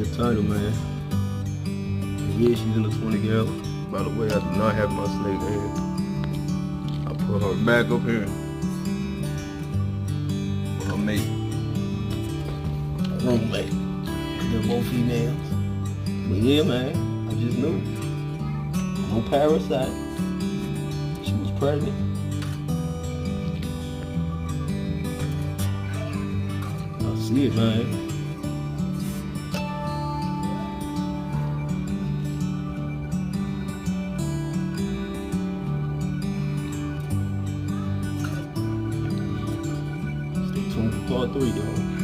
that title, man. And yeah, she's in the 20 gallon. By the way, I do not have my snake in. I put her back up here with her mate, roommate. They're both females. But yeah, man, I just knew. No parasite. She was pregnant. I see it, man. Stay tuned for part 3, y'all.